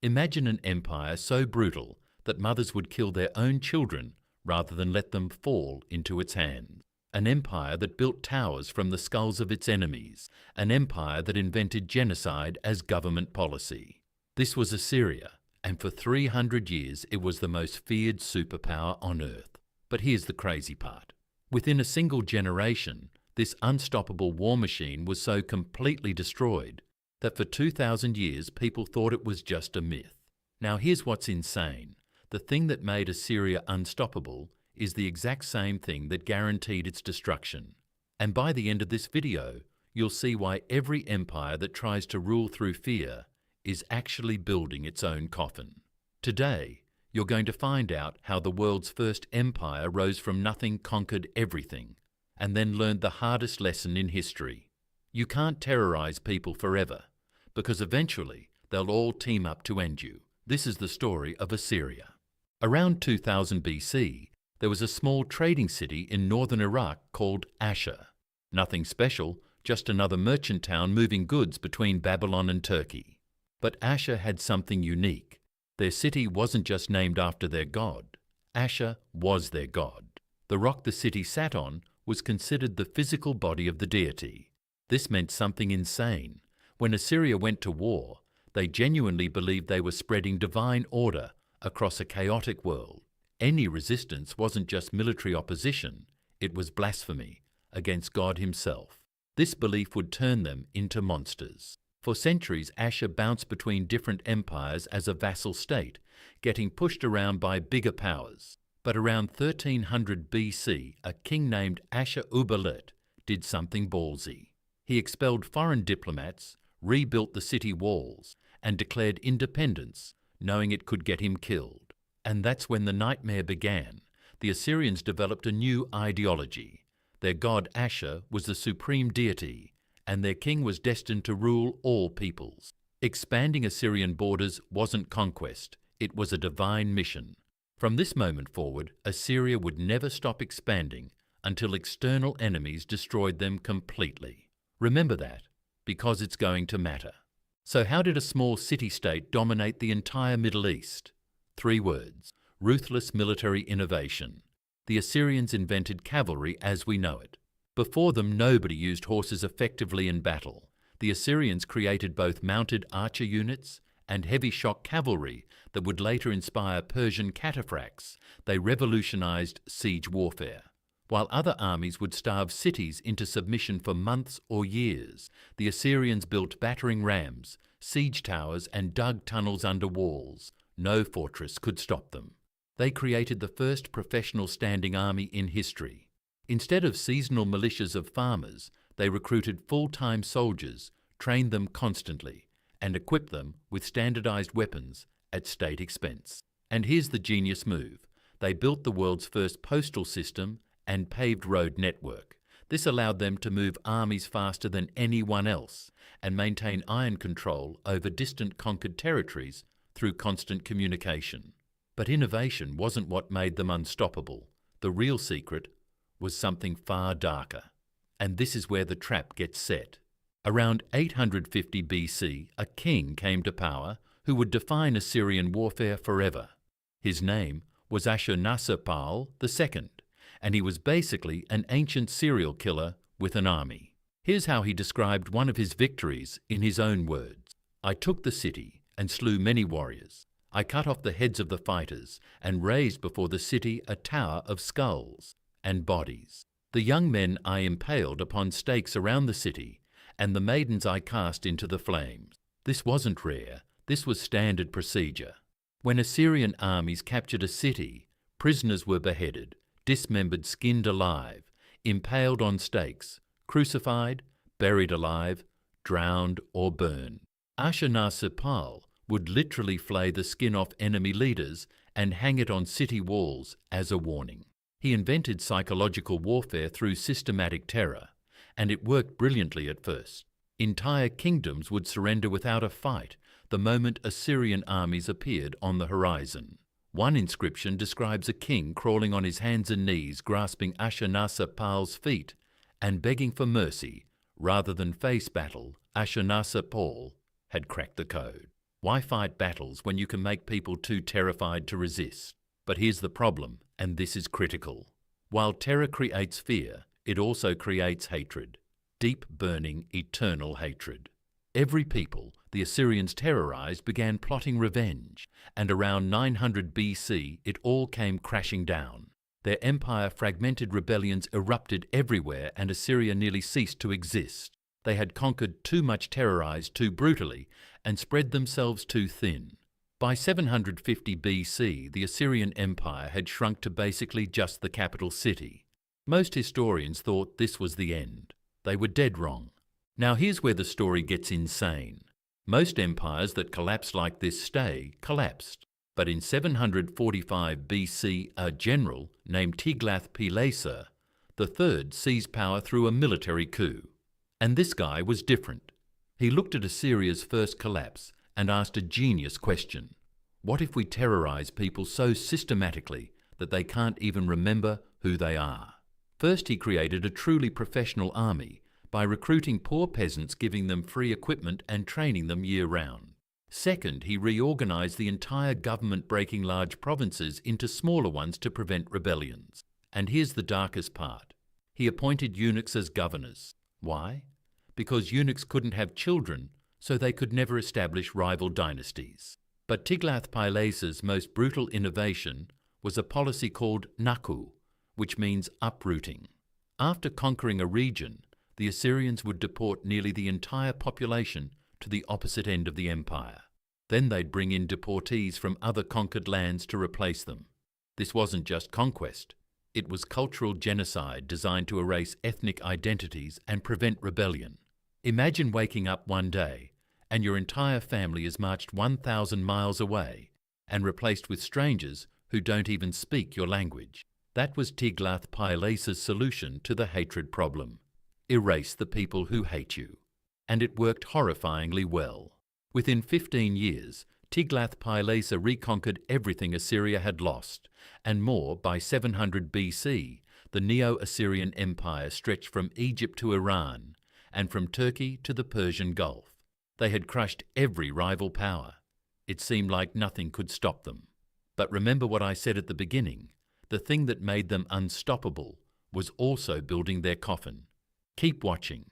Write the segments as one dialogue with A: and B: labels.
A: Imagine an empire so brutal that mothers would kill their own children rather than let them fall into its hands. An empire that built towers from the skulls of its enemies. An empire that invented genocide as government policy. This was Assyria, and for 300 years it was the most feared superpower on earth. But here's the crazy part. Within a single generation, this unstoppable war machine was so completely destroyed that for 2,000 years people thought it was just a myth. Now here's what's insane. The thing that made Assyria unstoppable is the exact same thing that guaranteed its destruction. And by the end of this video, you'll see why every empire that tries to rule through fear is actually building its own coffin. Today, you're going to find out how the world's first empire rose from nothing, conquered everything, and then learned the hardest lesson in history. You can't terrorize people forever, because eventually they'll all team up to end you. This is the story of Assyria. Around 2000 BC, there was a small trading city in northern Iraq called Asher. Nothing special, just another merchant town moving goods between Babylon and Turkey. But Asher had something unique. Their city wasn't just named after their god. Asher was their god. The rock the city sat on was considered the physical body of the deity. This meant something insane. When Assyria went to war, they genuinely believed they were spreading divine order across a chaotic world. Any resistance wasn't just military opposition, it was blasphemy against God himself. This belief would turn them into monsters. For centuries, Asher bounced between different empires as a vassal state, getting pushed around by bigger powers. But around 1300 BC, a king named Ashur-uballit did something ballsy. He expelled foreign diplomats, rebuilt the city walls, and declared independence, knowing it could get him killed. And that's when the nightmare began. The Assyrians developed a new ideology. Their god Asher was the supreme deity, and their king was destined to rule all peoples. Expanding Assyrian borders wasn't conquest, it was a divine mission. From this moment forward, Assyria would never stop expanding until external enemies destroyed them completely. Remember that, because it's going to matter. So how did a small city-state dominate the entire Middle East? 3 words: ruthless military innovation. The Assyrians invented cavalry as we know it. Before them, nobody used horses effectively in battle. The Assyrians created both mounted archer units and heavy shock cavalry that would later inspire Persian cataphracts. They revolutionized siege warfare. While other armies would starve cities into submission for months or years, the Assyrians built battering rams, siege towers, and dug tunnels under walls. No fortress could stop them. They created the first professional standing army in history. Instead of seasonal militias of farmers, they recruited full-time soldiers, trained them constantly, and equipped them with standardized weapons at state expense. And here's the genius move. They built the world's first postal system and paved road network. This allowed them to move armies faster than anyone else and maintain iron control over distant conquered territories through constant communication. But innovation wasn't what made them unstoppable. The real secret was something far darker. And this is where the trap gets set. Around 850 BC, a king came to power who would define Assyrian warfare forever. His name was Ashur-nasir-pal II, and he was basically an ancient serial killer with an army. Here's how he described one of his victories in his own words. "I took the city and slew many warriors. I cut off the heads of the fighters and raised before the city a tower of skulls and bodies. The young men I impaled upon stakes around the city, and the maidens I cast into the flames." This wasn't rare, this was standard procedure. When Assyrian armies captured a city, prisoners were beheaded, dismembered, skinned alive, impaled on stakes, crucified, buried alive, drowned or burned. Ashur-nasir-pal would literally flay the skin off enemy leaders and hang it on city walls as a warning. He invented psychological warfare through systematic terror, and it worked brilliantly at first. Entire kingdoms would surrender without a fight the moment Assyrian armies appeared on the horizon. One inscription describes a king crawling on his hands and knees, grasping Ashur-nasir-pal's feet and begging for mercy rather than face battle. Ashur-nasir-pal had cracked the code. Why fight battles when you can make people too terrified to resist? But here's the problem, and this is critical. While terror creates fear, it also creates hatred. Deep, burning, eternal hatred. Every people the Assyrians terrorized began plotting revenge, and around 900 BC it all came crashing down. Their empire-fragmented rebellions erupted everywhere and Assyria nearly ceased to exist. They had conquered too much, terrorized too brutally, and spread themselves too thin. By 750 BC, the Assyrian Empire had shrunk to basically just the capital city. Most historians thought this was the end. They were dead wrong. Now here's where the story gets insane. Most empires that collapse like this collapsed. But in 745 BC, a general named Tiglath-Pileser III seized power through a military coup. And this guy was different. He looked at Assyria's first collapse and asked a genius question. What if we terrorize people so systematically that they can't even remember who they are? First, he created a truly professional army by recruiting poor peasants, giving them free equipment and training them year-round. Second, he reorganized the entire government, breaking large provinces into smaller ones to prevent rebellions. And here's the darkest part. He appointed eunuchs as governors. Why? Because eunuchs couldn't have children, so they could never establish rival dynasties. But Tiglath-Pileser's most brutal innovation was a policy called naku, which means uprooting. After conquering a region, the Assyrians would deport nearly the entire population to the opposite end of the empire. Then they'd bring in deportees from other conquered lands to replace them. This wasn't just conquest. It was cultural genocide designed to erase ethnic identities and prevent rebellion. Imagine waking up one day and your entire family is marched 1,000 miles away and replaced with strangers who don't even speak your language. That was Tiglath-Pileser's solution to the hatred problem. Erase the people who hate you. And it worked horrifyingly well. Within 15 years, Tiglath-Pileser reconquered everything Assyria had lost, and more. By 700 BC, the Neo-Assyrian Empire stretched from Egypt to Iran, and from Turkey to the Persian Gulf. They had crushed every rival power. It seemed like nothing could stop them. But remember what I said at the beginning. The thing that made them unstoppable was also building their coffin. Keep watching,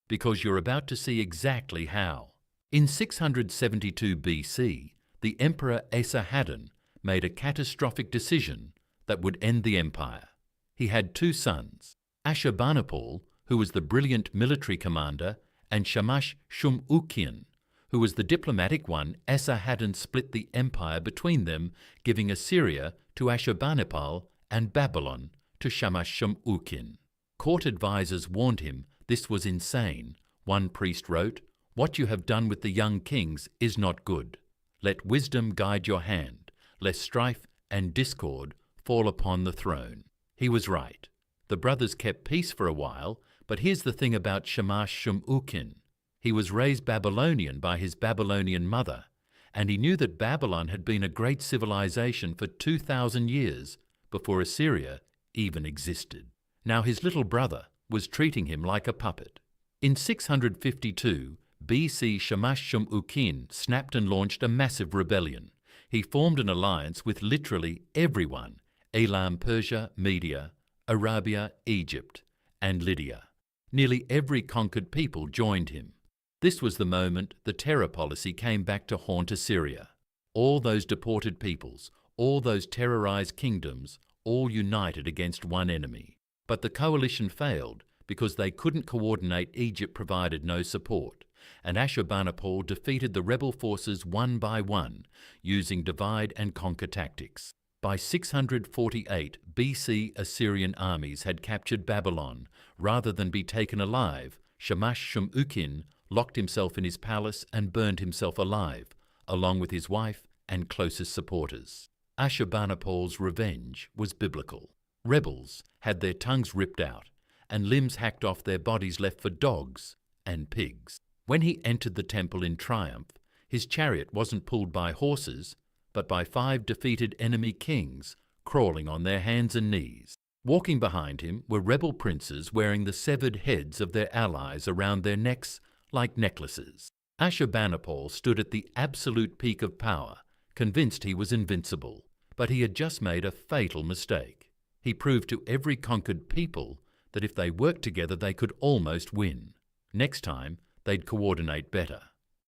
A: because you're about to see exactly how. In 672 BC, the Emperor Esarhaddon made a catastrophic decision that would end the empire. He had two sons, Ashurbanipal, who was the brilliant military commander, and Shamash-Shum-Ukin, who was the diplomatic one. Esarhaddon split the empire between them, giving Assyria to Ashurbanipal and Babylon to Shamash-Shum-Ukin. Court advisors warned him this was insane. One priest wrote, "What you have done with the young kings is not good. Let wisdom guide your hand, lest strife and discord fall upon the throne." He was right. The brothers kept peace for a while, but here's the thing about Shamash-Shum-Ukin. He was raised Babylonian by his Babylonian mother, and he knew that Babylon had been a great civilization for 2,000 years before Assyria even existed. Now his little brother was treating him like a puppet. In 652 BC, Shamash-Shum-Ukin snapped and launched a massive rebellion. He formed an alliance with literally everyone: Elam, Persia, Media, Arabia, Egypt, and Lydia. Nearly every conquered people joined him. This was the moment the terror policy came back to haunt Assyria. All those deported peoples, all those terrorized kingdoms, all united against one enemy. But the coalition failed because they couldn't coordinate. Egypt provided no support, and Ashurbanipal defeated the rebel forces one by one, using divide and conquer tactics. By 648 BC, Assyrian armies had captured Babylon. Rather than be taken alive, Shamash-Shum-Ukin locked himself in his palace and burned himself alive, along with his wife and closest supporters. Ashurbanipal's revenge was biblical. Rebels had their tongues ripped out and limbs hacked off, their bodies left for dogs and pigs. When he entered the temple in triumph, his chariot wasn't pulled by horses, but by 5 defeated enemy kings crawling on their hands and knees. Walking behind him were rebel princes wearing the severed heads of their allies around their necks like necklaces. Ashurbanipal stood at the absolute peak of power, convinced he was invincible. But he had just made a fatal mistake. He proved to every conquered people that if they worked together they could almost win. Next time, they'd coordinate better.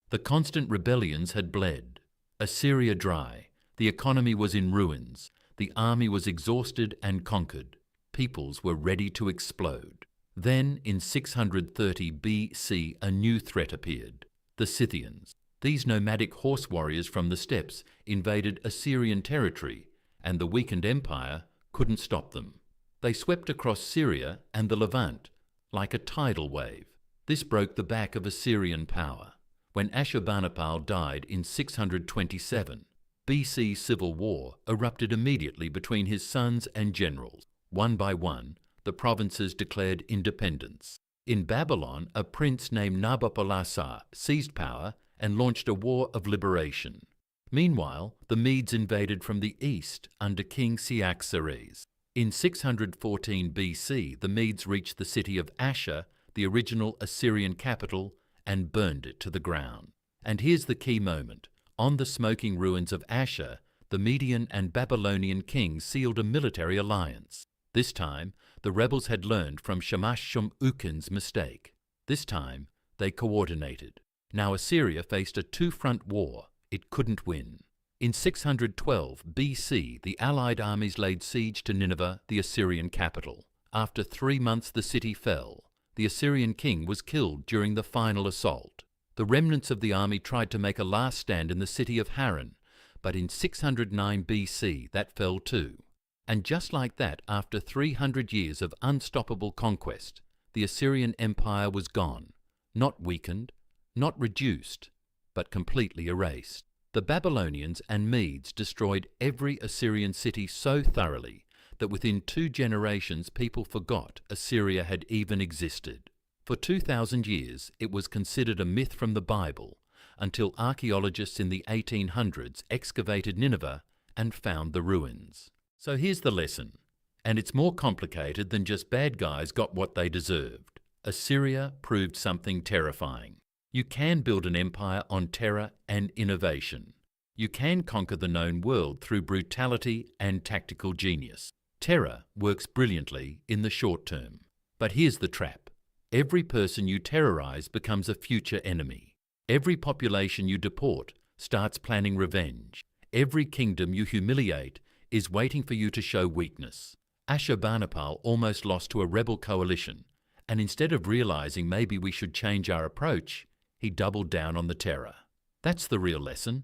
A: The constant rebellions had bled. Assyria dry, the economy was in ruins, the army was exhausted and conquered. Peoples were ready to explode. Then, in 630 BC, a new threat appeared. The Scythians. These nomadic horse warriors from the steppes invaded Assyrian territory, and the weakened empire couldn't stop them. They swept across Syria and the Levant like a tidal wave. This broke the back of Assyrian power. When Ashurbanipal died in 627, BC civil war erupted immediately between his sons and generals. One by one, the provinces declared independence. In Babylon, a prince named Nabopolassar seized power and launched a war of liberation. Meanwhile, the Medes invaded from the east under King Cyaxares. In 614 BC, the Medes reached the city of Ashur, the original Assyrian capital, and burned it to the ground. And here's the key moment. On the smoking ruins of Ashur, the Median and Babylonian kings sealed a military alliance. This time, the rebels had learned from Shamash-shum-ukin's mistake. This time, they coordinated. Now Assyria faced a two-front war it couldn't win. In 612 BC, the allied armies laid siege to Nineveh, the Assyrian capital. After 3 months the city fell. The Assyrian king was killed during the final assault. The remnants of the army tried to make a last stand in the city of Haran, but in 609 BC that fell too. And just like that, after 300 years of unstoppable conquest, the Assyrian Empire was gone, not weakened, not reduced, but completely erased. The Babylonians and Medes destroyed every Assyrian city so thoroughly that within 2 generations people forgot Assyria had even existed. For 2,000 years it was considered a myth from the Bible until archaeologists in the 1800s excavated Nineveh and found the ruins. So here's the lesson, and it's more complicated than just bad guys got what they deserved. Assyria proved something terrifying. You can build an empire on terror and innovation. You can conquer the known world through brutality and tactical genius. Terror works brilliantly in the short term. But here's the trap. Every person you terrorize becomes a future enemy. Every population you deport starts planning revenge. Every kingdom you humiliate is waiting for you to show weakness. Ashurbanipal almost lost to a rebel coalition, and instead of realizing maybe we should change our approach, he doubled down on the terror. That's the real lesson.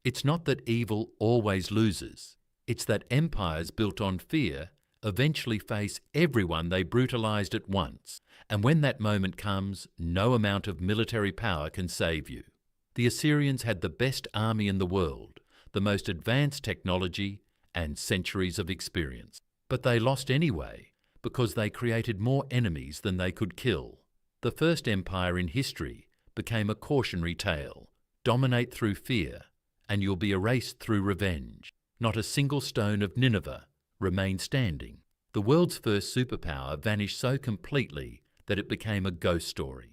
A: It's not that evil always loses. It's that empires built on fear eventually face everyone they brutalized at once. And when that moment comes, no amount of military power can save you. The Assyrians had the best army in the world, the most advanced technology, and centuries of experience. But they lost anyway, because they created more enemies than they could kill. The first empire in history became a cautionary tale. Dominate through fear, and you'll be erased through revenge. Not a single stone of Nineveh remained standing. The world's first superpower vanished so completely that it became a ghost story.